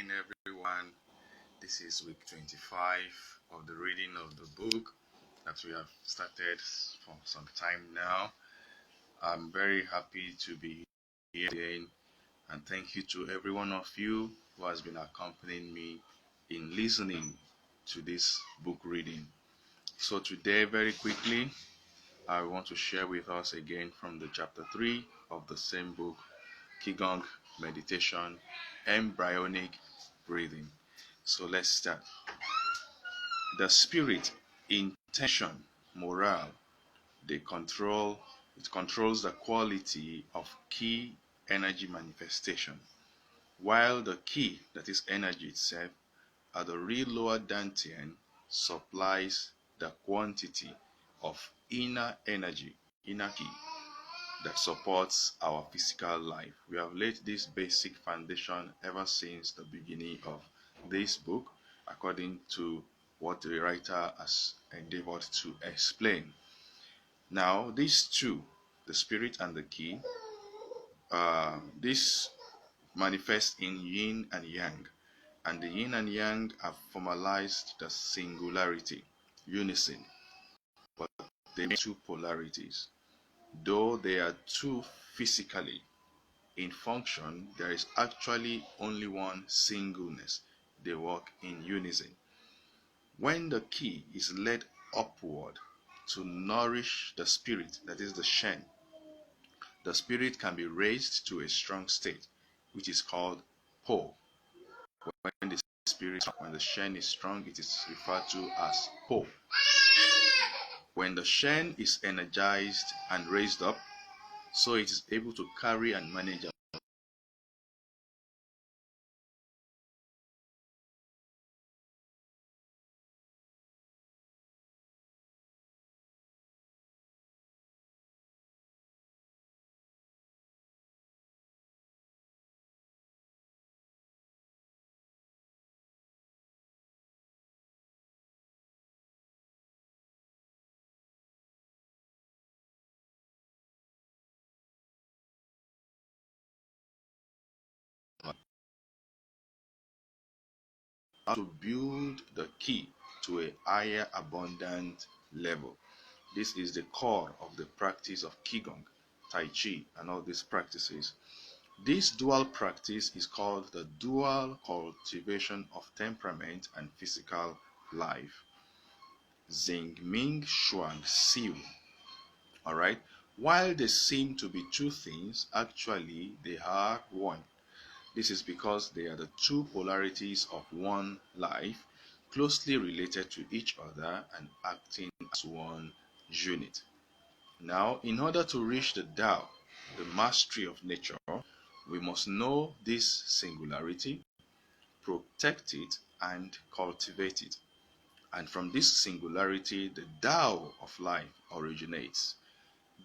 morning, everyone. This is week 25 of the reading of the book that we have started for some time now. I'm very happy to be here again, and thank you to every one of you who has been accompanying me in listening to this book reading. So, today, very quickly, I want to share with us again from the chapter 3 of the same book, Qigong Meditation, Embryonic Breathing. So let's start. The spirit, intention, morale, it controls the quality of key energy manifestation, while the key, that is energy itself, at the real lower dantian, supplies the quantity of inner energy, inner key, that supports our physical life. We have laid this basic foundation ever since the beginning of this book, according to what the writer has endeavored to explain. Now, these two, the spirit and the key, this manifests in yin and yang, and the yin and yang have formalized the singularity, unison, but they make two polarities. Though they are two physically, in function, there is actually only one singleness. They work in unison. When the key is led upward to nourish the spirit, that is the shen, the spirit can be raised to a strong state, which is called po. When the shen is strong, it is referred to as po. When the shen is energized and raised up, so it is able to carry and manage to build the key to a higher abundant level. This is the core of the practice of Qigong, Tai Chi, and all these practices. This dual practice is called the dual cultivation of temperament and physical life. Xing Ming Shuang Xiu. Alright? While they seem to be two things, actually they are one. This is because they are the two polarities of one life, closely related to each other and acting as one unit. Now, in order to reach the Tao, the mastery of nature, we must know this singularity, protect it, and cultivate it. And from this singularity, the Tao of life originates.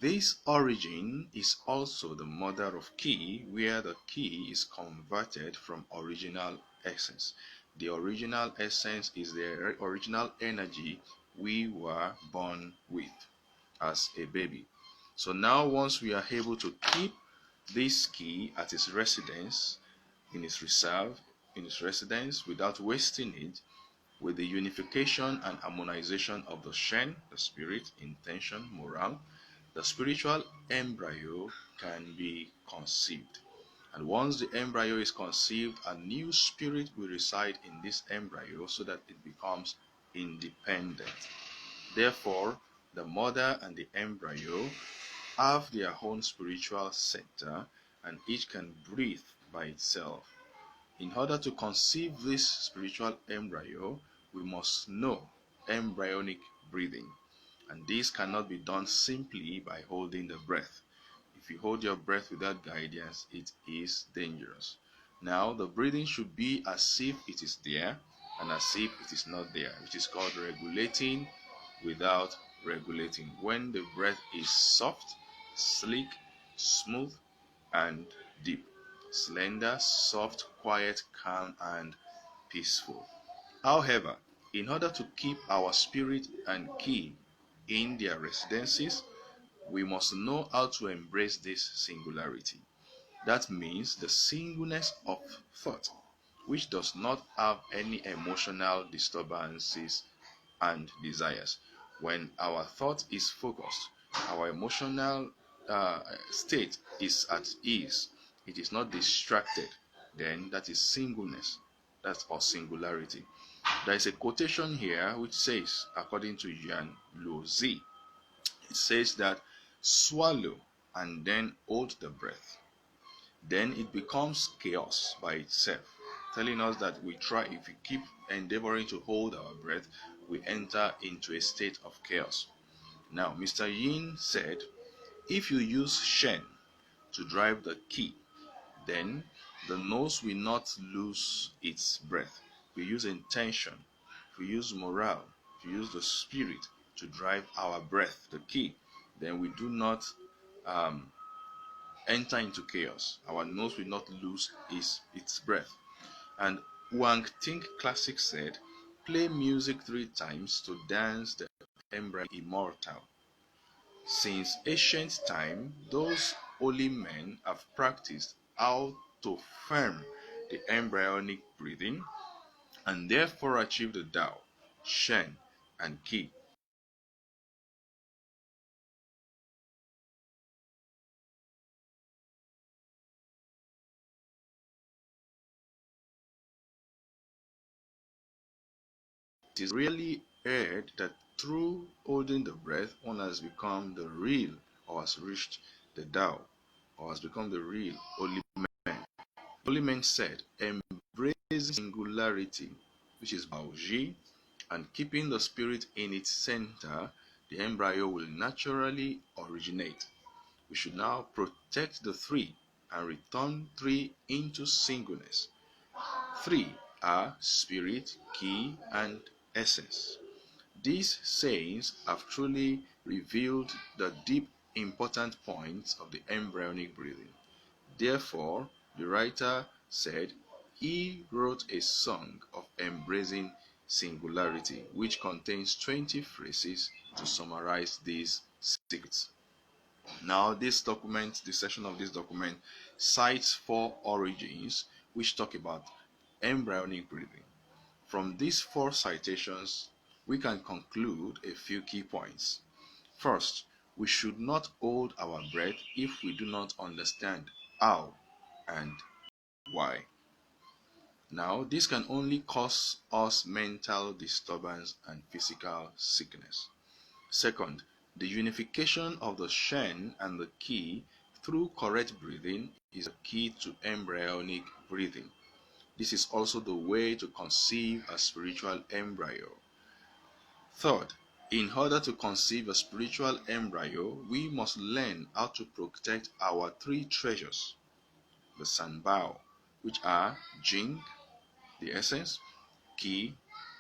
This origin is also the mother of Qi, where the Qi is converted from original essence. The original essence is the original energy we were born with as a baby. So now, once we are able to keep this Qi at its residence, in its reserve, in its residence, without wasting it, with the unification and harmonization of the Shen, the spirit, intention, morale, the spiritual embryo can be conceived. And once the embryo is conceived, a new spirit will reside in this embryo so that it becomes independent. Therefore, the mother and the embryo have their own spiritual center, and each can breathe by itself. In order to conceive this spiritual embryo, we must know embryonic breathing. And this cannot be done simply by holding the breath. If you hold your breath without guidance, it is dangerous. Now, the breathing should be as if it is there and as if it is not there, which is called regulating without regulating. When the breath is soft, sleek, smooth, and deep. Slender, soft, quiet, calm, and peaceful. However, in order to keep our spirit and Qi in their residences, we must know how to embrace this singularity. That means the singleness of thought, which does not have any emotional disturbances and desires. When our thought is focused, our emotional state is at ease, it is not distracted, then that is singleness. That's or singularity. There is a quotation here which says, according to Jean Lozi, it says that swallow and then hold the breath. Then it becomes chaos by itself, telling us that we try, if we keep endeavoring to hold our breath, we enter into a state of chaos. Now, Mr. Yin said, if you use Shen to drive the key, then the nose will not lose its breath. If we use intention, if we use morale, if we use the spirit to drive our breath, the key, then we do not um, enter into chaos. Our nose will not lose its breath. And Wang Ting Classic said, play music 3 times to dance the embryo immortal. Since ancient time, those holy men have practiced how to firm the embryonic breathing and therefore achieve the Tao, Shen, and Qi. It is really heard that through holding the breath, one has become the real, or has reached the Tao, or has become the real holy man. Holy men said, embracing singularity, which is Baoji, and keeping the spirit in its center, the embryo will naturally originate. We should now protect the three and return three into singleness. Three are spirit, key, and essence. These sayings have truly revealed the deep important points of the embryonic breathing. Therefore, the writer said he wrote a song of embracing singularity, which contains 20 phrases to summarize these secrets. Now, this document, the section of this document, cites 4 origins which talk about embryonic breathing. From these 4 citations, we can conclude a few key points. First, we should not hold our breath if we do not understand how and why. Now, this can only cause us mental disturbance and physical sickness. Second, the unification of the Shen and the Qi through correct breathing is a key to embryonic breathing. This is also the way to conceive a spiritual embryo. Third, in order to conceive a spiritual embryo, we must learn how to protect our 3 treasures, the Sanbao, which are Jing, the essence, Qi,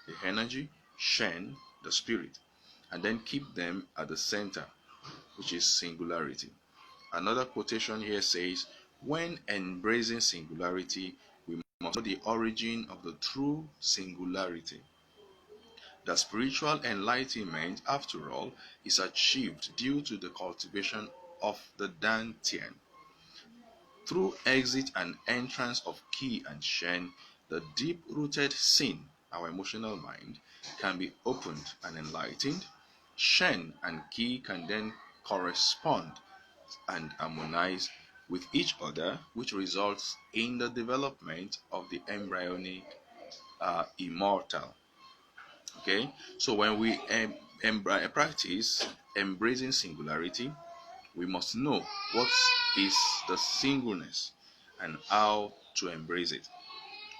the energy, Shen, the spirit, and then keep them at the center, which is singularity. Another quotation here says, when embracing singularity, we must know the origin of the true singularity. The spiritual enlightenment, after all, is achieved due to the cultivation of the Dantian. Through exit and entrance of Qi and Shen, the deep-rooted sin, our emotional mind, can be opened and enlightened. Shen and Qi can then correspond and harmonize with each other, which results in the development of the embryonic immortal. Okay, so when we practice embracing singularity, we must know what is the singleness and how to embrace it.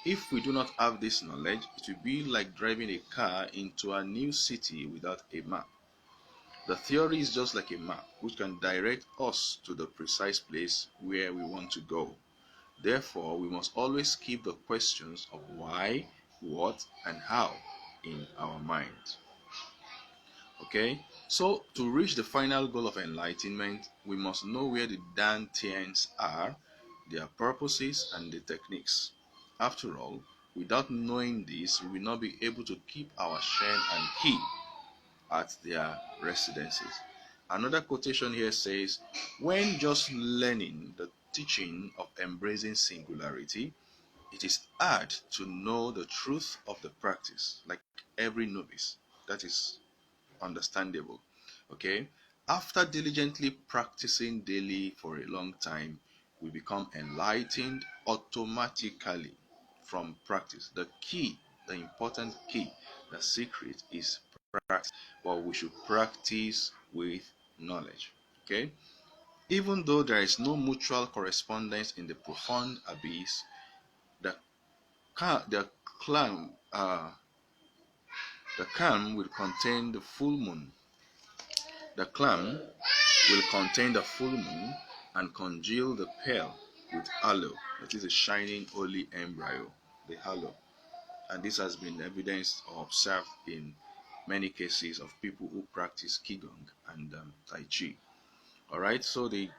If we do not have this knowledge, it will be like driving a car into a new city without a map. The theory is just like a map, which can direct us to the precise place where we want to go. Therefore, we must always keep the questions of why, what, and how in our minds. Okay, so to reach the final goal of enlightenment, we must know where the Dantians are, their purposes, and the techniques. After all, without knowing this, we will not be able to keep our Shen and Qi at their residences. Another quotation here says, when just learning the teaching of embracing singularity, It is hard to know the truth of the practice, like every novice. That is understandable. Okay? After diligently practicing daily for a long time, we become enlightened automatically from practice. The key, the important key, the secret is practice. But we should practice with knowledge. Okay? Even though there is no mutual correspondence in the profound abyss, the the clam the clam will contain the full moon. The clam will contain the full moon and congeal the pearl with aloe, that is a shining holy embryo, the halo. And this has been evidenced or observed in many cases of people who practice Qigong and Tai Chi. Alright, so the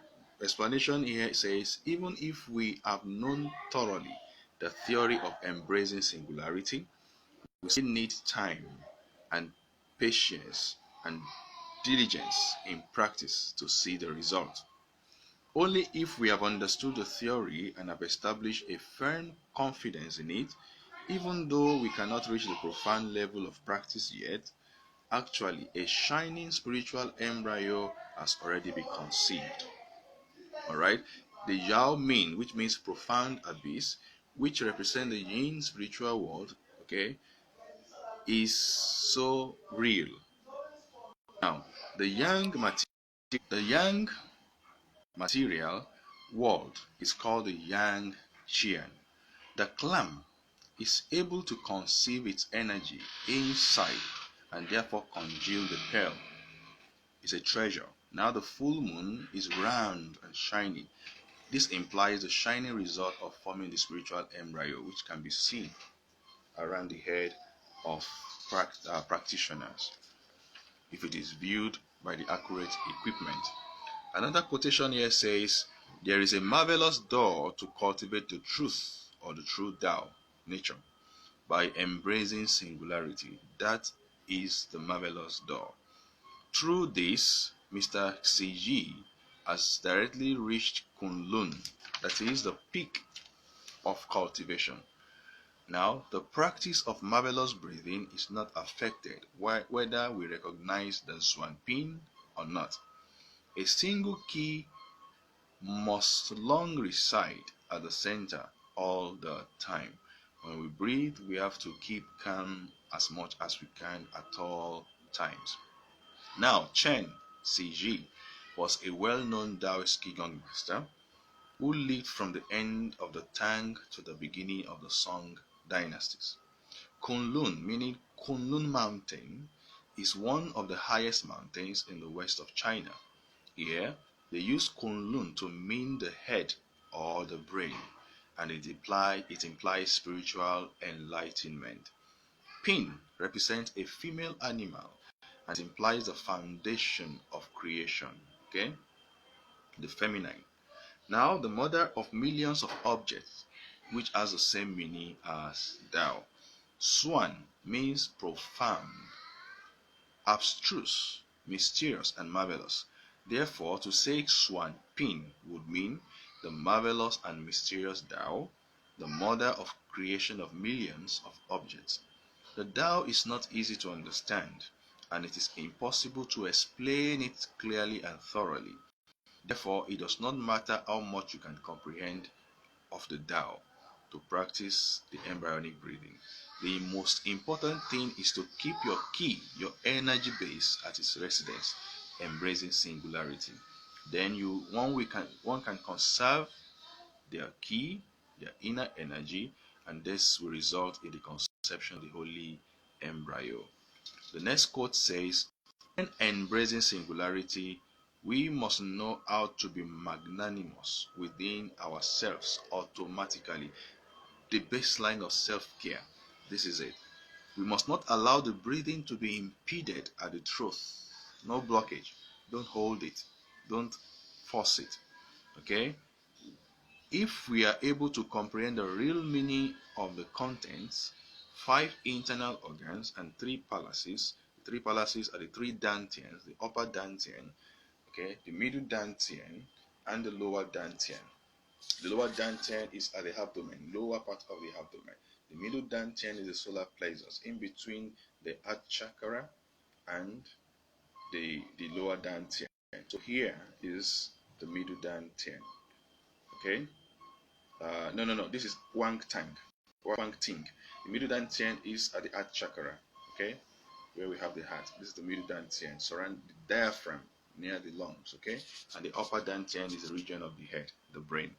explanation here says even if we have known thoroughly the theory of embracing singularity, we still need time and patience and diligence in practice to see the result. Only if we have understood the theory and have established a firm confidence in it, even though we cannot reach the profound level of practice yet, actually a shining spiritual embryo has already been conceived. Alright? The Yao Ming, which means profound abyss, which represents the yin spiritual world, okay, is so real. Now, the the yang material world is called the yang qian. The clam is able to conceive its energy inside and therefore congeal the pearl. It's a treasure. Now the full moon is round and shiny. This implies the shining result of forming the spiritual embryo, which can be seen around the head of practitioners if it is viewed by the accurate equipment. Another quotation here says, there is a marvelous door to cultivate the truth or the true Tao nature by embracing singularity. That is the marvelous door. Through this, Mr. Xi has directly reached Kunlun, that is the peak of cultivation. Now, the practice of marvelous breathing is not affected whether we recognize the Swan Pin or not. A single key must long reside at the center all the time. When we breathe, we have to keep calm as much as we can at all times. Now, Chen Ciji was a well-known Taoist Qigong master who lived from the end of the Tang to the beginning of the Song dynasties. Kunlun, meaning Kunlun Mountain, is one of the highest mountains in the west of China. Here, they use Kunlun to mean the head or the brain, and it implies spiritual enlightenment. Pin represents a female animal and implies the foundation of creation, okay? The feminine. Now, the mother of millions of objects, which has the same meaning as Tao. Swan means profound, abstruse, mysterious, and marvelous. Therefore, to say Swan Pin would mean the marvelous and mysterious Tao, the mother of creation of millions of objects. The Tao is not easy to understand, and it is impossible to explain it clearly and thoroughly. Therefore, it does not matter how much you can comprehend of the Tao to practice the embryonic breathing. The most important thing is to keep your key, your energy base at its residence, embracing singularity. Then one can conserve their key, their inner energy, and this will result in the conception of the holy embryo. The next quote says, when embracing singularity, we must know how to be magnanimous within ourselves automatically. The baseline of self-care. This is it. We must not allow the breathing to be impeded at the truth. No blockage. Don't hold it. Don't force it. Okay? If we are able to comprehend the real meaning of the contents, five internal organs and three palaces. The three palaces are the three dantians, the upper dantian, okay, the middle dantian, and the lower dantian. The lower dantian is at the abdomen, lower part of the abdomen. The middle dantian is the solar plexus, in between the heart chakra and the lower dantian. So here is the middle dantian. Okay. No. This is Wang Tang. Wang Ting. The middle dantian is at the heart chakra. Okay, where we have the heart. This is the middle dantian, surround the diaphragm near the lungs. Okay, and the upper dantian is the region of the head, the brain.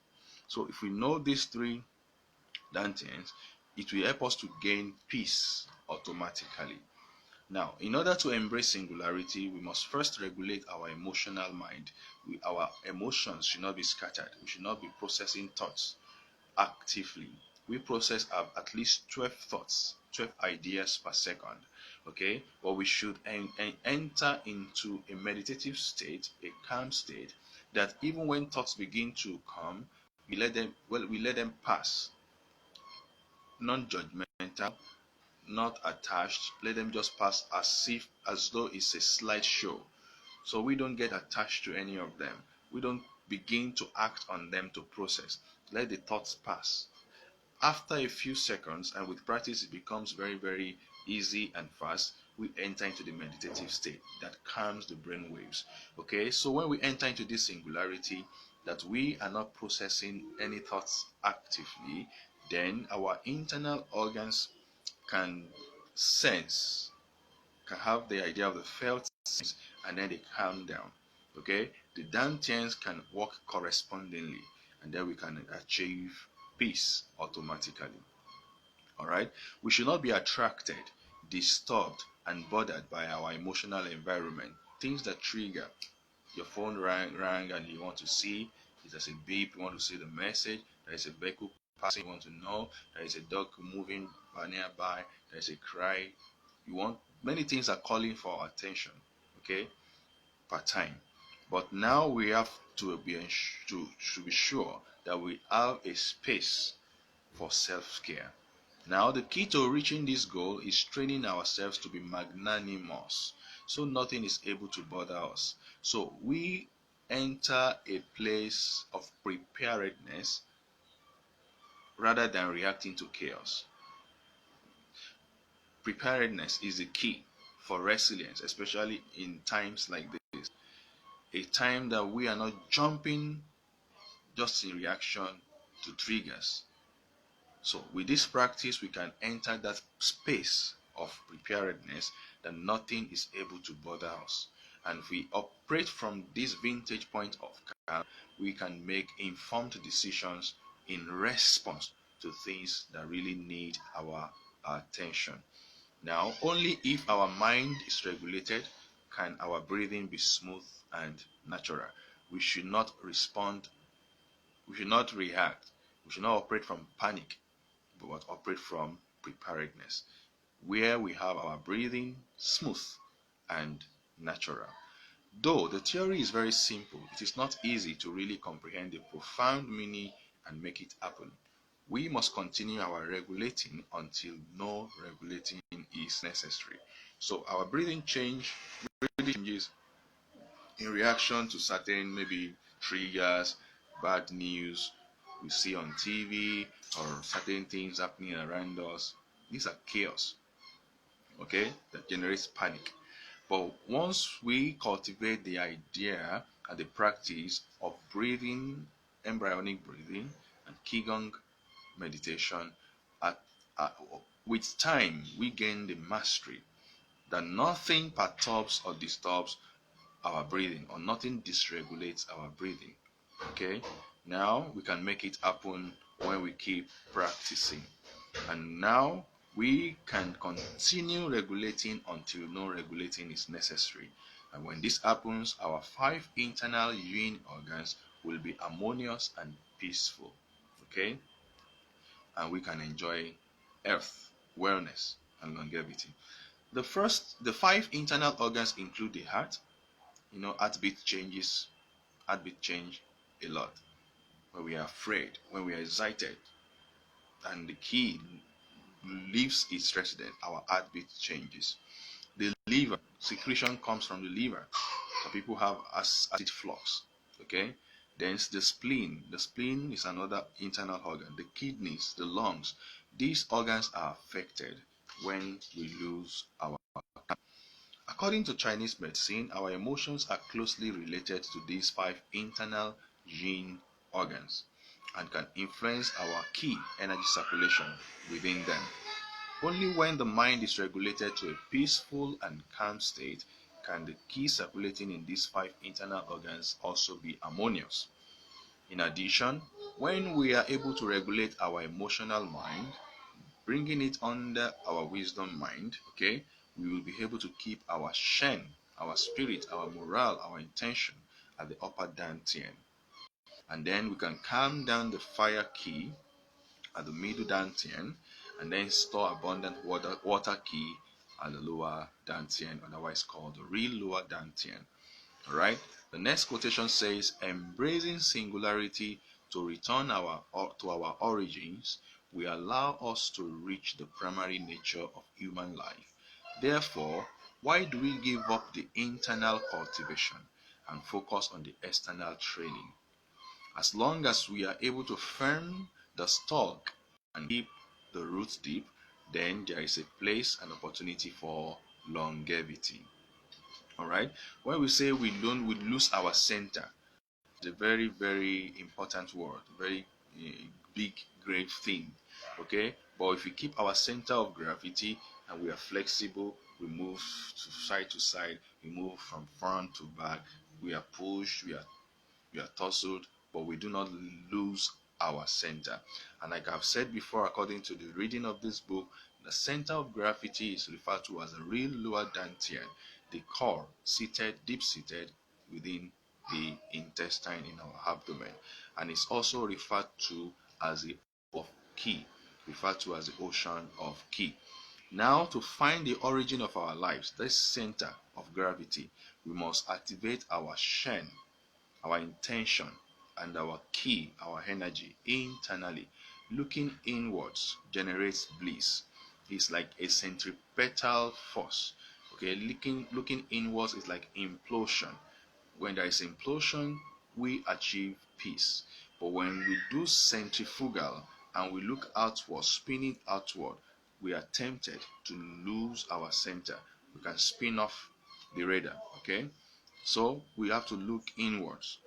So if we know these three dantians, it will help us to gain peace automatically. Now, in order to embrace singularity, we must first regulate our emotional mind. Our emotions should not be scattered. We should not be processing thoughts actively. We process at least 12 thoughts, 12 ideas per second. Okay, but we should enter into a meditative state, a calm state, that even when thoughts begin to come, we let them pass, non-judgmental, not attached. Let them just pass as though it's a slideshow. So we don't get attached to any of them. We don't begin to act on them to process. Let the thoughts pass. After a few seconds, and with practice it becomes very, very easy and fast, we enter into the meditative state that calms the brain waves. Okay, so when we enter into this singularity, that we are not processing any thoughts actively, then our internal organs can sense, can have the idea of the felt sense, and then they calm down. Okay, the dantians can work correspondingly, and then we can achieve peace automatically. All right, we should not be attracted, disturbed, and bothered by our emotional environment. Things that trigger your phone rang and you want to see, there's a beep, you want to see the message, there is a vehicle passing, you want to know, there is a dog moving nearby, there is a cry, you want, many things are calling for our attention, okay, per time. But now we have to be sure that we have a space for self-care. Now, the key to reaching this goal is training ourselves to be magnanimous, so nothing is able to bother us. So we enter a place of preparedness rather than reacting to chaos. Preparedness is the key for resilience, especially in times like this. A time that we are not jumping just in reaction to triggers. So with this practice, we can enter that space of preparedness that nothing is able to bother us. And if we operate from this vintage point of calm, we can make informed decisions in response to things that really need our attention. Now, only if our mind is regulated can our breathing be smooth and natural. We should not respond, we should not react, we should not operate from panic, but operate from preparedness, where we have our breathing smooth and natural. Though the theory is very simple, it is not easy to really comprehend the profound meaning and make it happen. We must continue our regulating until no regulating is necessary. So our breathing changes in reaction to certain maybe triggers, bad news we see on TV, or certain things happening around us. These are chaos, okay, that generates panic. But once we cultivate the idea and the practice of breathing, embryonic breathing, and Qigong meditation, at, at, with time we gain the mastery that nothing perturbs or disturbs our breathing, or nothing dysregulates our breathing. Okay, now we can make it happen when we keep practicing. And now we can continue regulating until no regulating is necessary. And when this happens, our five internal yin organs will be harmonious and peaceful. Okay, and we can enjoy health, wellness, and longevity. The five internal organs include the heart. Heartbeat change a lot when we are afraid, when we are excited, and the key leaves its resident, our heartbeat changes. The liver, secretion comes from the liver. So people have acid flux. Okay? Then the spleen. The spleen is another internal organ. The kidneys, the lungs. These organs are affected when we lose our. According to Chinese medicine, our emotions are closely related to these five internal yin organs and can influence our key energy circulation within them. Only when the mind is regulated to a peaceful and calm state can the key circulating in these five internal organs also be harmonious. In addition, when we are able to regulate our emotional mind, bringing it under our wisdom mind, okay, we will be able to keep our shen, our spirit, our morale, our intention at the upper dantian. And then we can calm down the fire key at the middle dantian, and then store abundant water key at the lower dantian, otherwise called the real lower dantian. All right. The next quotation says, "Embracing singularity to return to our origins, we allow us to reach the primary nature of human life. Therefore, why do we give up the internal cultivation and focus on the external training? As long as we are able to firm the stalk and keep the roots deep, then there is a place and opportunity for longevity." All right. When we say we lose our center, it's a very, very important word, very big, great thing. Okay. But if we keep our center of gravity and we are flexible, we move to side, we move from front to back, we are pushed, we are tussled, but we do not lose our center. And like I've said before, according to the reading of this book, the center of gravity is referred to as the real lower dantian, the core, seated, deep seated within the intestine in our abdomen, and it's also referred to as the of ki, referred to as the ocean of ki. Now, to find the origin of our lives, this center of gravity, we must activate our shen, our intention, and our key, our energy internally. Looking inwards generates bliss. It's like a centripetal force. Okay, looking inwards is like implosion. When there is implosion, we achieve peace. But when we do centrifugal and we look outward, spinning outward, we are tempted to lose our center. We can spin off the radar. Okay, so we have to look inwards.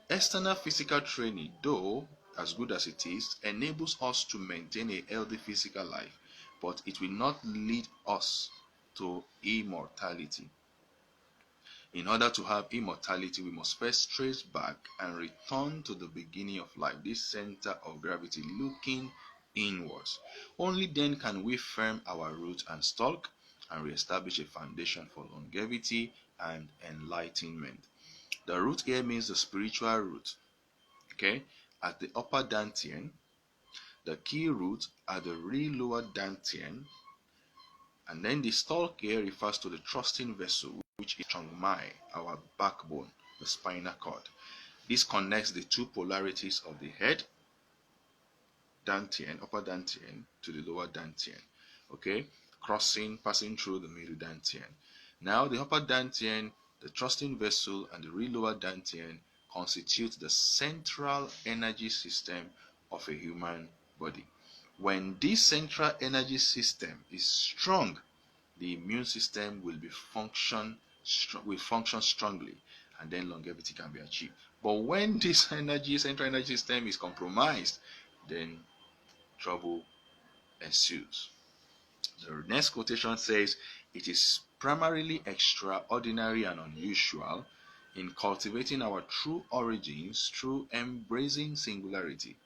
External physical training, though as good as it is, enables us to maintain a healthy physical life, but it will not lead us to immortality. In order to have immortality, we must first trace back and return to the beginning of life, this center of gravity, looking inwards. Only then can we firm our root and stalk and reestablish a foundation for longevity and enlightenment. The root here means the spiritual root. Okay, at the upper dantian, the key root at the real lower dantian, and then the stalk here refers to the trusting vessel, which is chongmai, our backbone, the spinal cord. This connects the two polarities of the head, dantian, upper dantian, to the lower dantian. Okay, passing through the middle dantian. Now, the upper dantian, the trusting vessel, and the real lower dantian constitute the central energy system of a human body. When this central energy system is strong, the immune system will function strongly, and then longevity can be achieved. But when this central energy system is compromised, then trouble ensues. The next quotation says, "It is primarily extraordinary and unusual in cultivating our true origins through embracing singularity.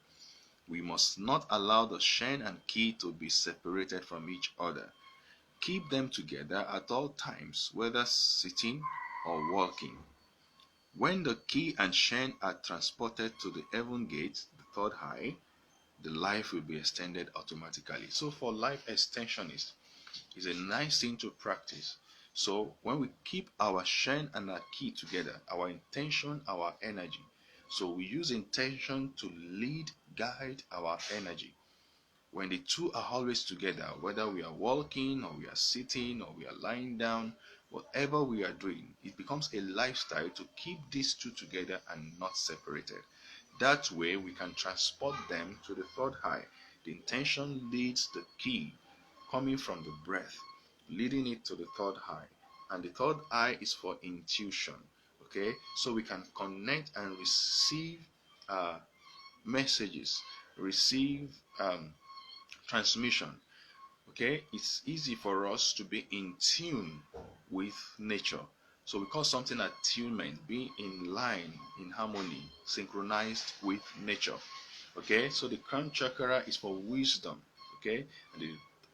We must not allow the shen and ki to be separated from each other. Keep them together at all times, whether sitting or walking. When the ki and shen are transported to the heaven gate, the third eye, the life will be extended automatically." So for life extensionists, it's a nice thing to practice. So when we keep our shen and our ki together, our intention, our energy. So we use intention to lead, guide our energy. When the two are always together, whether we are walking or we are sitting or we are lying down, whatever we are doing, it becomes a lifestyle to keep these two together and not separated. That way, we can transport them to the third eye. The intention leads the key coming from the breath, leading it to the third eye. And the third eye is for intuition. Okay, so we can connect and receive uh, messages, receive transmission. Okay, it's easy for us to be in tune with nature. So we call something attunement, being in line, in harmony, synchronized with nature. Okay, so the crown chakra is for wisdom. Okay, and the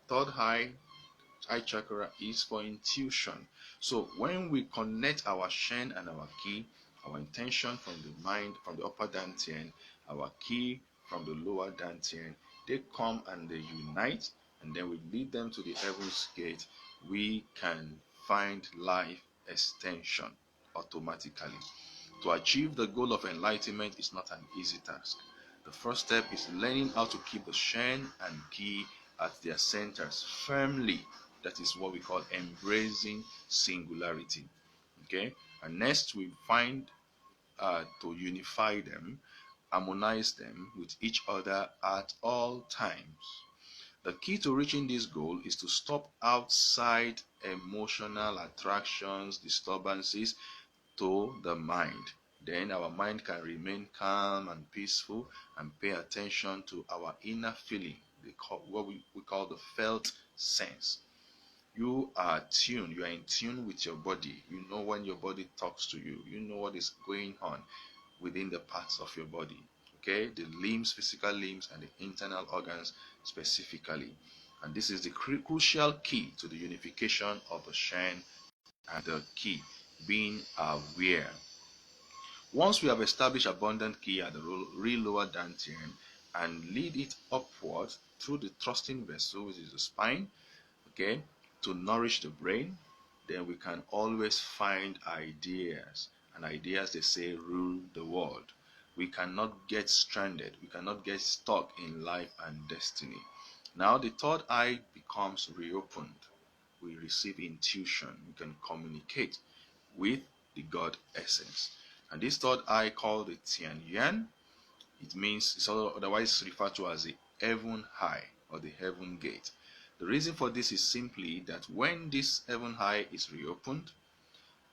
third eye chakra is for intuition. So when we connect our Shen and our Ki, our intention from the mind, from the upper dantian, our Ki from the lower dantian, they come and they unite, and then we lead them to the heaven's gate. We can find life extension automatically. To achieve the goal of enlightenment is not an easy task. The first step is learning how to keep the Shen and Ki at their centers firmly. That is what we call embracing singularity. Okay, and next we find to unify them, harmonize them with each other at all times. The key to reaching this goal is to stop outside emotional attractions, disturbances to the mind. Then our mind can remain calm and peaceful and pay attention to our inner feeling, what we call the felt sense. You are tuned, you are in tune with your body. You know when your body talks to you, you know what is going on within the parts of your body. Okay, the limbs, physical limbs, and the internal organs specifically. And this is the crucial key to the unification of the Shen and the Ki, being aware. Once we have established abundant Ki at the real lower dantian and lead it upwards through the thrusting vessel, which is the spine, okay, to nourish the brain, then we can always find ideas. And ideas, they say, rule the world. We cannot get stranded. We cannot get stuck in life and destiny. Now the third eye becomes reopened. We receive intuition. We can communicate with the God essence. And this third eye, called the Tian Yuan, it means it's otherwise referred to as the heaven high or the heaven gate. The reason for this is simply that when this heaven high is reopened,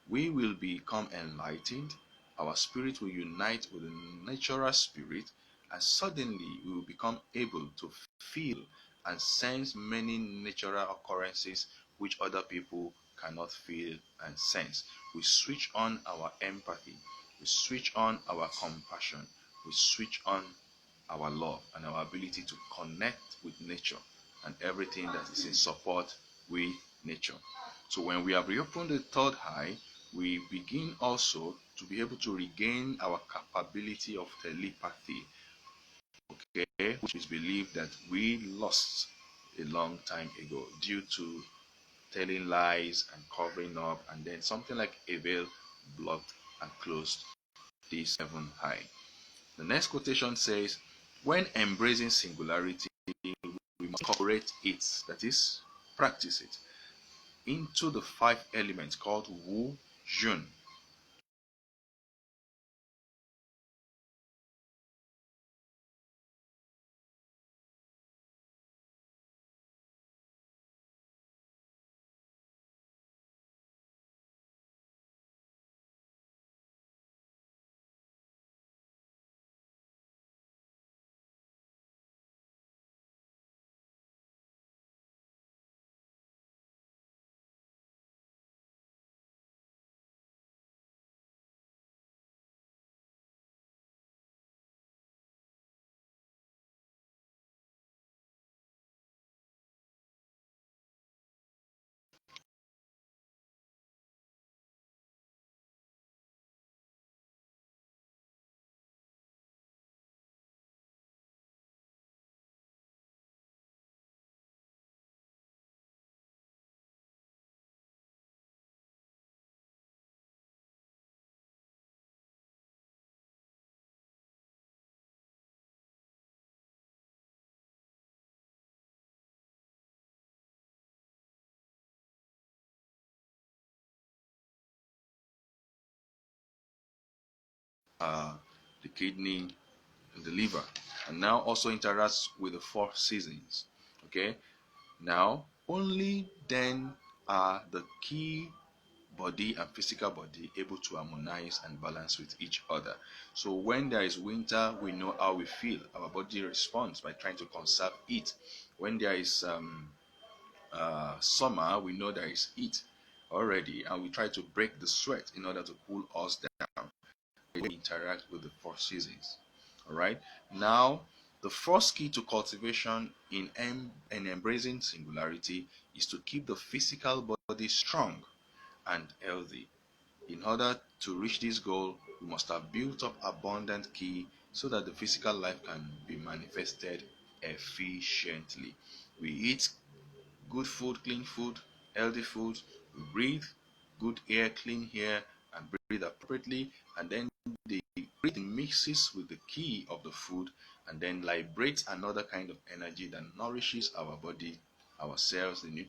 we will become enlightened, our spirit will unite with the natural spirit, and suddenly we will become able to feel and sense many natural occurrences which other people cannot feel and sense. We switch on our empathy, we switch on our compassion, we switch on our love and our ability to connect with nature and everything that is in support with nature. So when we have reopened the third eye, we begin also to be able to regain our capability of telepathy, okay, which is believed that we lost a long time ago due to telling lies and covering up, and then something like a veil blocked and closed this heaven high. The next quotation says, when embracing singularity, we must incorporate it, that is, practice it, into the five elements called Wu Jun. uh, the kidney, and the liver, and now also interacts with the four seasons. Okay, now only then are the key body and physical body able to harmonize and balance with each other. So when there is winter, we know how we feel. Our body responds by trying to conserve heat. When there is summer, we know there is heat already, and we try to break the sweat in order to cool us down. We interact with the four seasons. All right. Now, the first key to cultivation in embracing singularity is to keep the physical body strong and healthy. In order to reach this goal, we must have built up abundant ki so that the physical life can be manifested efficiently. We eat good food, clean food, healthy food. We breathe good air, clean air, and breathe appropriately. And then the breathing mixes with the ki of the food and then liberates another kind of energy that nourishes our body, our cells, the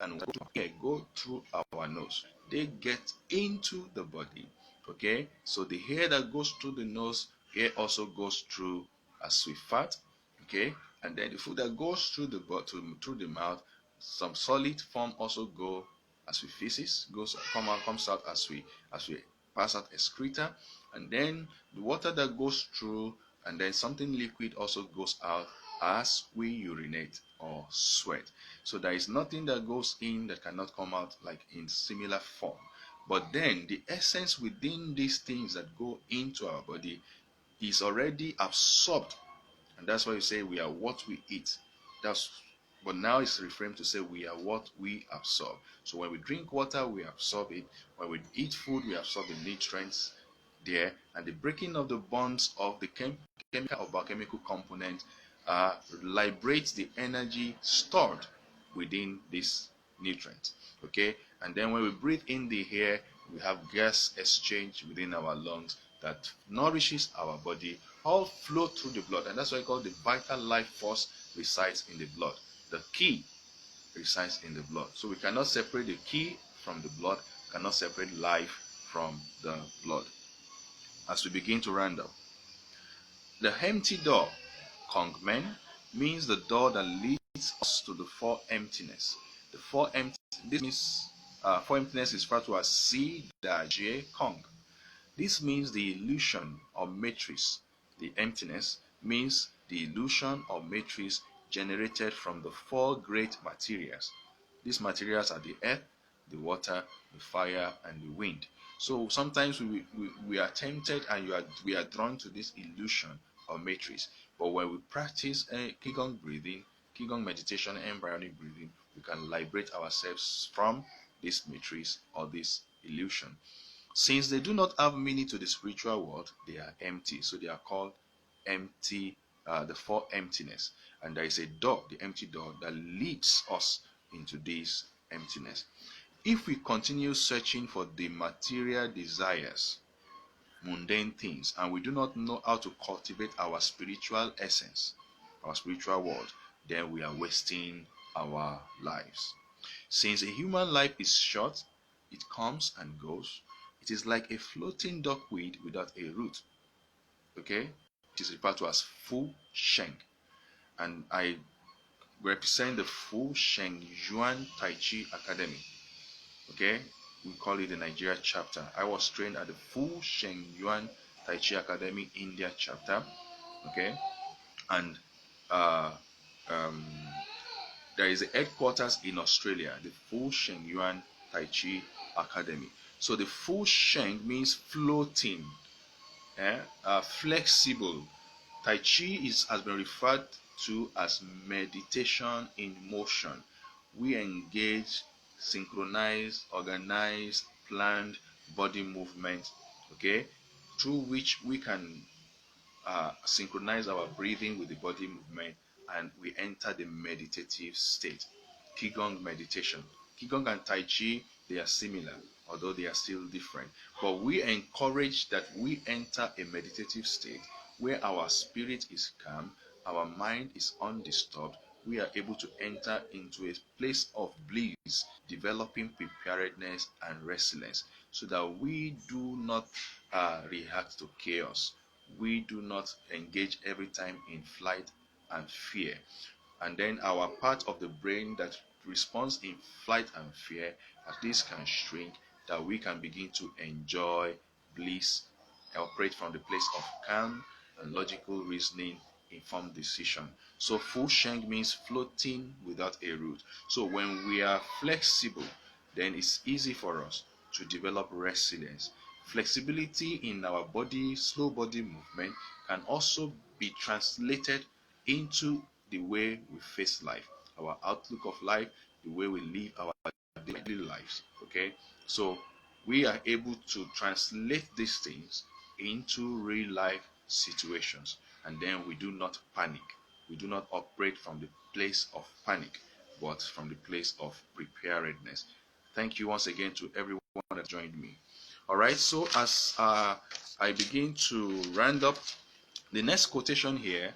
and air go through our nose. They get into the body. Okay, so the air that goes through the nose, air also goes through as we fat. Okay, and then the food that goes through the through the mouth, some solid form also go as we feces comes out as we pass out excreta, and then the water that goes through, and then something liquid also goes out as we urinate or sweat. So there is nothing that goes in that cannot come out like in similar form. But then the essence within these things that go into our body is already absorbed. And that's why you say we are what we eat. That's but now it's reframed to say we are what we absorb. So when we drink water, we absorb it. When we eat food, we absorb the nutrients there. And the breaking of the bonds of the chemical or biochemical component liberates the energy stored within this nutrient. Okay, and then when we breathe in the air, we have gas exchange within our lungs that nourishes our body, all flow through the blood, and that's why I call the vital life force resides in the blood. The key resides in the blood. So we cannot separate the key from the blood, cannot separate life from the blood. As we begin to round up, the empty door, Kongmen, means the door that leads us to the four emptiness. The four empty. This means four emptiness is referred to as Si Da Jie Kong. This means the illusion or matrix. The emptiness means the illusion or matrix generated from the four great materials. These materials are the earth, the water, the fire, and the wind. So sometimes we are tempted and we are drawn to this illusion or matrix. But when we practice Qigong breathing, Qigong meditation, embryonic breathing, we can liberate ourselves from this matrix or this illusion. Since they do not have meaning to the spiritual world, they are empty. So they are called empty, the four emptiness. And there is a door, the empty door, that leads us into this emptiness. If we continue searching for the material desires, mundane things, and we do not know how to cultivate our spiritual essence, our spiritual world, then we are wasting our lives. Since a human life is short, it comes and goes. It is like a floating duckweed without a root. Okay? It is referred to as Fu Sheng. And I represent the Fu Sheng Yuan Tai Chi Academy. Okay? We call it the Nigeria chapter. I was trained at the Fu Sheng Yuan Tai Chi Academy India chapter. Okay? And uh, um, there is a headquarters in Australia, the Fu Sheng Yuan Tai Chi Academy. So the Fu Sheng means floating, flexible. Tai Chi has been referred to as meditation in motion. We engage synchronized, organized, planned body movement, okay, through which we can synchronize our breathing with the body movement, and we enter the meditative state. Qigong meditation. Qigong and Tai Chi, they are similar, although they are still different. But we encourage that we enter a meditative state where our spirit is calm, our mind is undisturbed, we are able to enter into a place of bliss, developing preparedness and resilience, so that we do not react to chaos. We do not engage every time in flight and fear. And then our part of the brain that responds in flight and fear, at least can shrink, that we can begin to enjoy bliss, operate from the place of calm and logical reasoning, informed decision. So full sheng means floating without a root. So when we are flexible, then it's easy for us to develop resilience. Flexibility in our body, slow body movement, can also be translated into the way we face life, our outlook of life, the way we live our daily lives. Okay, so we are able to translate these things into real life situations, and then we do not panic. We do not operate from the place of panic, but from the place of preparedness. Thank you once again to everyone that joined me. All right, so as I begin to round up, the next quotation here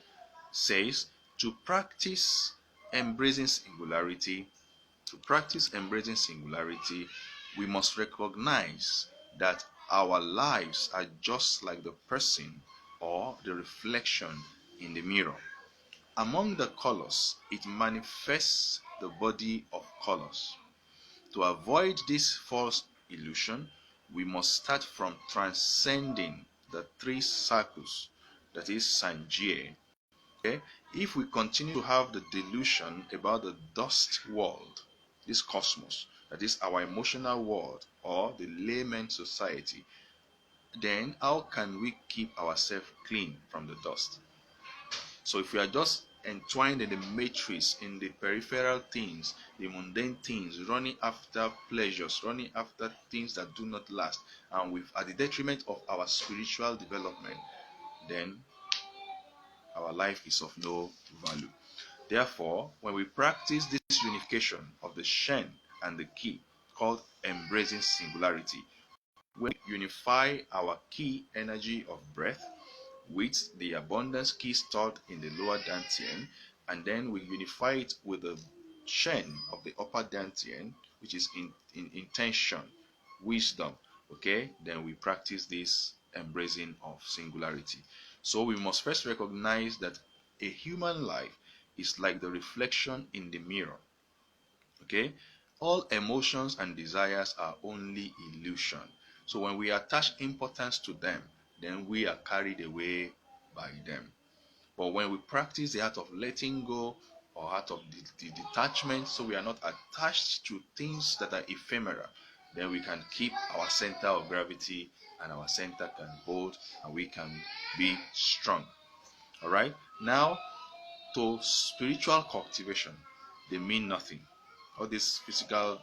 says, to practice embracing singularity, to practice embracing singularity, we must recognize that our lives are just like the person or the reflection in the mirror. Among the colors, it manifests the body of colors. To avoid this false illusion, we must start from transcending the three circles, that is Sanjie. Okay? If we continue to have the delusion about the dust world, this cosmos, that is our emotional world or the layman society, then how can we keep ourselves clean from the dust? So if we are just entwined in the matrix, in the peripheral things, the mundane things, running after pleasures, running after things that do not last, and with at the detriment of our spiritual development, then our life is of no value. Therefore, when we practice this unification of the Shen and the Ki, called embracing singularity, we unify our Ki energy of breath with the abundance Ki stored in the lower Dantian, and then we unify it with the Shen of the upper Dantian, which is in intention, wisdom. Okay, then we practice this embracing of singularity. So we must first recognize that a human life is like the reflection in the mirror. Okay, all emotions and desires are only illusion. So when we attach importance to them, then we are carried away by them. But when we practice the art of letting go, or art of the detachment, so we are not attached to things that are ephemeral, then we can keep our center of gravity, and our center can hold, and we can be strong. All right, now to spiritual cultivation, they mean nothing. All these physical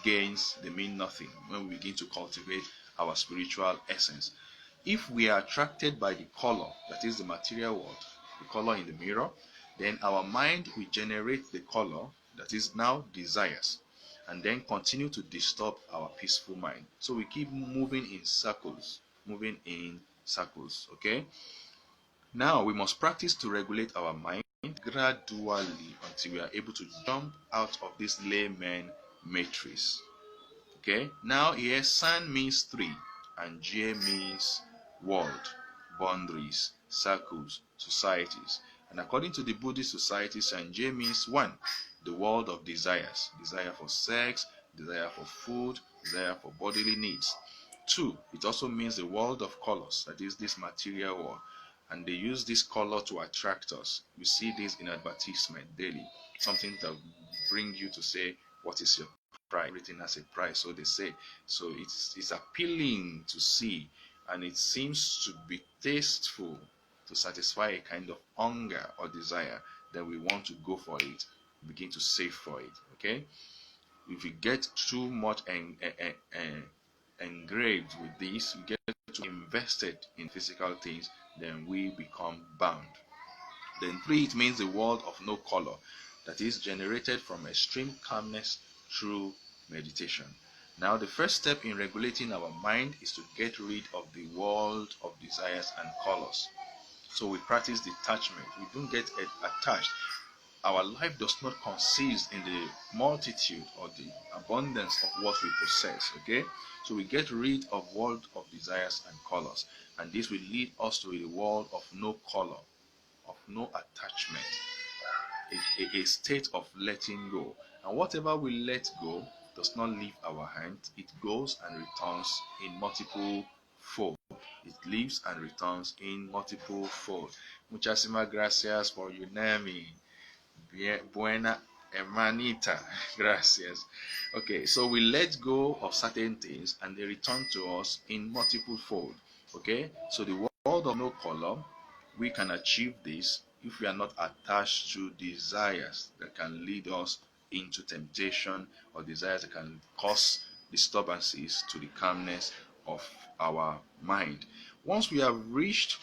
gains, they mean nothing when we begin to cultivate our spiritual essence. If we are attracted by the color, that is the material world, the color in the mirror, then our mind will generate the color, that is now desires, and then continue to disturb our peaceful mind. So we keep moving in circles, moving in circles. Okay, now we must practice to regulate our mind gradually until we are able to jump out of this layman matrix. Okay, now here San means three, and J means world, boundaries, circles, societies. And according to the Buddhist society, Sanjay means one, the world of desires, desire for sex, desire for food, desire for bodily needs. Two, it also means the world of colors, that is this material world. And they use this color to attract us. You see this in advertisement daily, something that bring you to say, what is your price? Everything has a price, so they say. So it's appealing to see, and it seems to be tasteful to satisfy a kind of hunger or desire. Then we want to go for it, begin to save for it. Okay, if we get too much engraved with this, we get too invested in physical things, then we become bound. Then three, it means the world of no color, that is generated from extreme calmness through meditation. Now, the first step in regulating our mind is to get rid of the world of desires and colors. So we practice detachment. We don't get attached. Our life does not consist in the multitude or the abundance of what we possess. Okay, so we get rid of world of desires and colors, and this will lead us to a world of no color, of no attachment, a state of letting go. And whatever we let go does not leave our hand, it goes and returns in multiple fold. It leaves and returns in multiple fold. Muchísimas gracias por unirme. Buena hermanita. Gracias. Okay, so we let go of certain things and they return to us in multiple fold. Okay, so the world of no color, we can achieve this if we are not attached to desires that can lead us into temptation or desires that can cause disturbances to the calmness of our mind. Once we have reached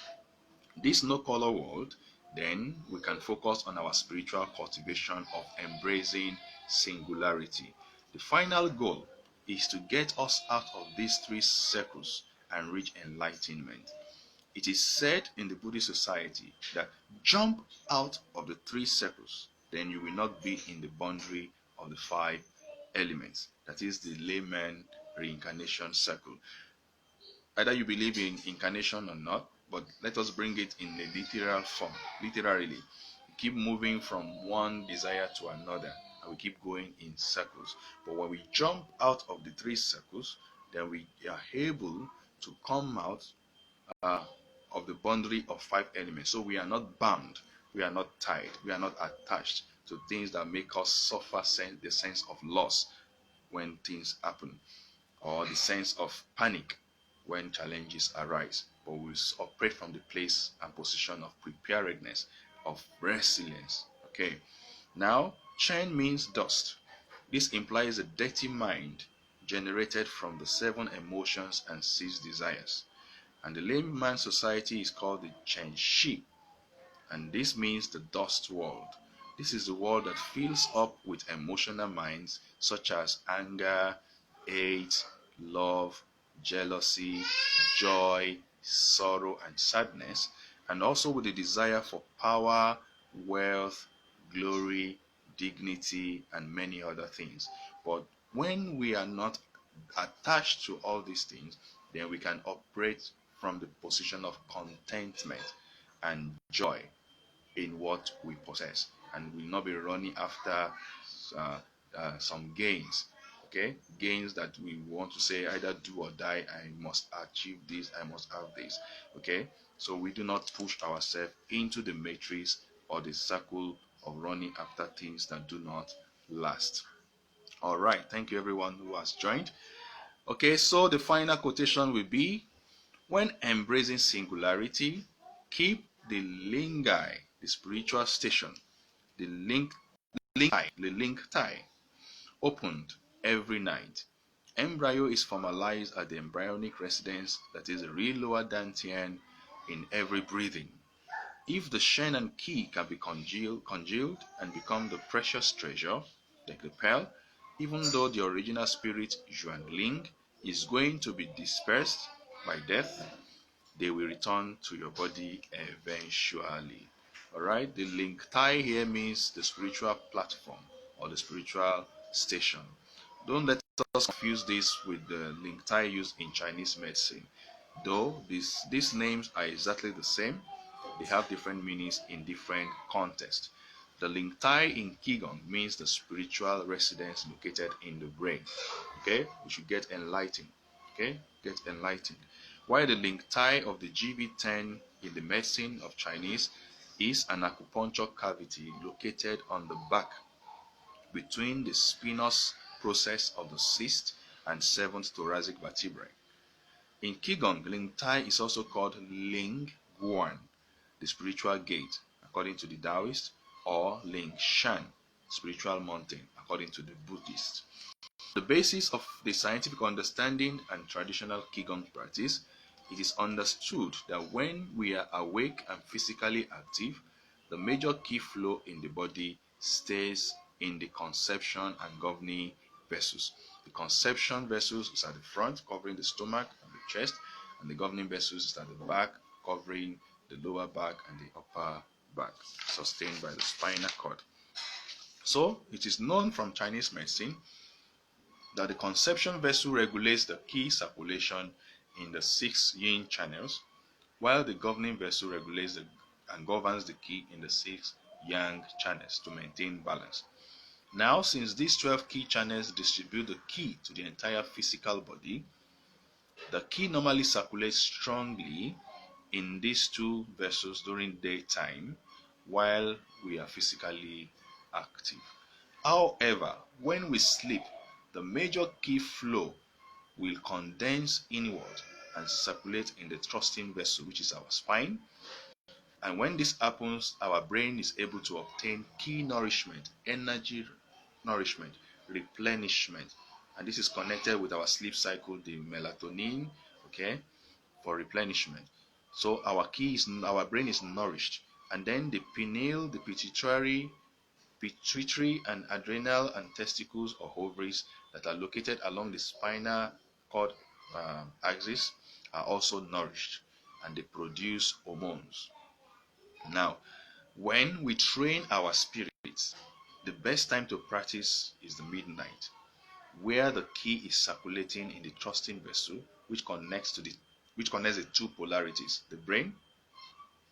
this no color world, then we can focus on our spiritual cultivation of embracing singularity. The final goal is to get us out of these three circles and reach enlightenment. It is said in the Buddhist society that jump out of the three circles, then you will not be in the boundary of the five elements. That is the layman reincarnation circle. Either you believe in incarnation or not, but let us bring it in a literal form. Literally, we keep moving from one desire to another, and we keep going in circles. But when we jump out of the three circles, then we are able to come out uh, of the boundary of five elements. So we are not bound, we are not tied, we are not attached to things that make us suffer the sense of loss when things happen, or the sense of panic when challenges arise. But we operate from the place and position of preparedness, of resilience. Okay. Now, Chen means dust. This implies a dirty mind generated from the seven emotions and six desires. And the layman society is called the Chen Shi, and this means the dust world. This is the world that fills up with emotional minds such as anger, hate, love, jealousy, joy, sorrow, and sadness, and also with the desire for power, wealth, glory, dignity, and many other things. But when we are not attached to all these things, then we can operate from the position of contentment and joy in what we possess, and will not be running after uh, some gains. Okay, gains that we want to say either do or die. I must achieve this, I must have this. Okay, so we do not push ourselves into the matrix or the circle of running after things that do not last. All right, thank you everyone who has joined. Okay, so the final quotation will be: when embracing singularity, keep the lingai, the spiritual station, the link tie, opened every night. Embryo is formalized at the embryonic residence, that is the real lower dantian, in every breathing. If the Shen and Qi can be congealed and become the precious treasure, like the pearl, even though the original spirit Yuan Ling is going to be dispersed by death, they will return to your body eventually. Alright, the link tie here means the spiritual platform or the spiritual station. Don't let us confuse this with the link tie used in Chinese medicine. Though these names are exactly the same, they have different meanings in different contexts. The link tie in Qigong means the spiritual residence located in the brain. Okay, we should get enlightened. Okay, get enlightened. While the link tie of the GB10 in the medicine of Chinese is an acupuncture cavity located on the back between the spinous process of the sixth and seventh thoracic vertebrae. In Qigong, Ling Tai is also called Ling Guan, the spiritual gate, according to the Taoist, or Ling Shan, spiritual mountain, according to the Buddhist. The basis of the scientific understanding and traditional Qigong practice, it is understood that when we are awake and physically active, the major key flow in the body stays in the conception and governing vessels. The conception vessels is at the front, covering the stomach and the chest, and the governing vessels is at the back, covering the lower back and the upper back, sustained by the spinal cord. So it is known from Chinese medicine that the conception vessel regulates the qi circulation in the 6 yin channels, while the governing vessel regulates and governs the qi in the 6 yang channels to maintain balance. Now, since these 12 qi channels distribute the qi to the entire physical body, the qi normally circulates strongly in these two vessels during daytime while we are physically active. However, when we sleep, the major qi flow will condense inward and circulate in the thrusting vessel, which is our spine. And when this happens, our brain is able to obtain key nourishment, energy nourishment, replenishment. And this is connected with our sleep cycle, the melatonin, okay, for replenishment. So our brain is nourished. And then the pineal, the pituitary and adrenal and testicles or ovaries that are located along the spinal cord axis are also nourished, and they produce hormones. Now, when we train our spirits, the best time to practice is the midnight, where the qi is circulating in the thrusting vessel, which connects the two polarities, the brain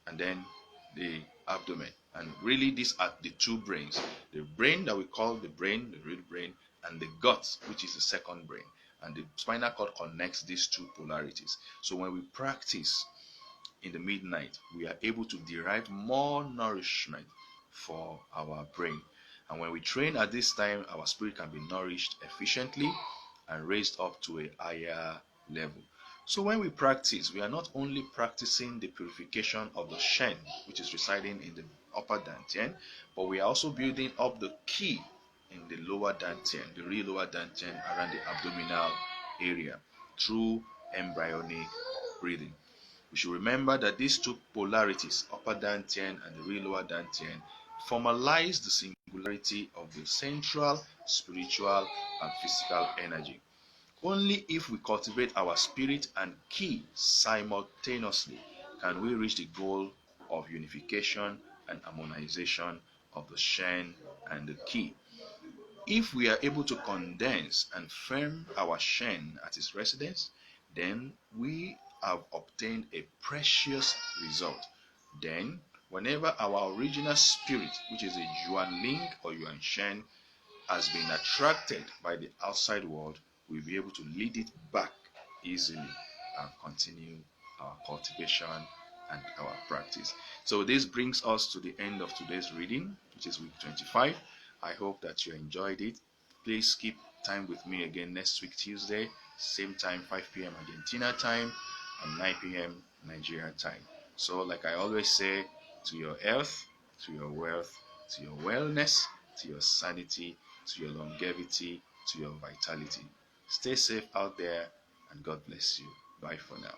and then the abdomen. And really, these are the two brains: the brain that we call the brain, the real brain, and the gut, which is the second brain. And the spinal cord connects these two polarities. So when we practice in the midnight, we are able to derive more nourishment for our brain. And when we train at this time, our spirit can be nourished efficiently and raised up to a higher level. So when we practice, we are not only practicing the purification of the Shen, which is residing in the upper dantian, but we are also building up the qi in the lower dantian, the real lower dantian, around the abdominal area through embryonic breathing. We should remember that these two polarities, upper dantian and the real lower dantian, formalize the singularity of the central spiritual and physical energy. Only if we cultivate our spirit and qi simultaneously can we reach the goal of unification and harmonization of the Shen and the qi. If we are able to condense and firm our Shen at its residence, then we have obtained a precious result. Then, whenever our original spirit, which is a Yuan Ling or Yuan Shen, has been attracted by the outside world, we'll be able to lead it back easily and continue our cultivation and our practice. So this brings us to the end of today's reading, which is week 25. I hope that you enjoyed it. Please keep time with me again next week, Tuesday, same time, 5 p.m. Argentina time and 9 p.m. Nigeria time. So like I always say, to your health, to your wealth, to your wellness, to your sanity, to your longevity, to your vitality. Stay safe out there, and God bless you. Bye for now.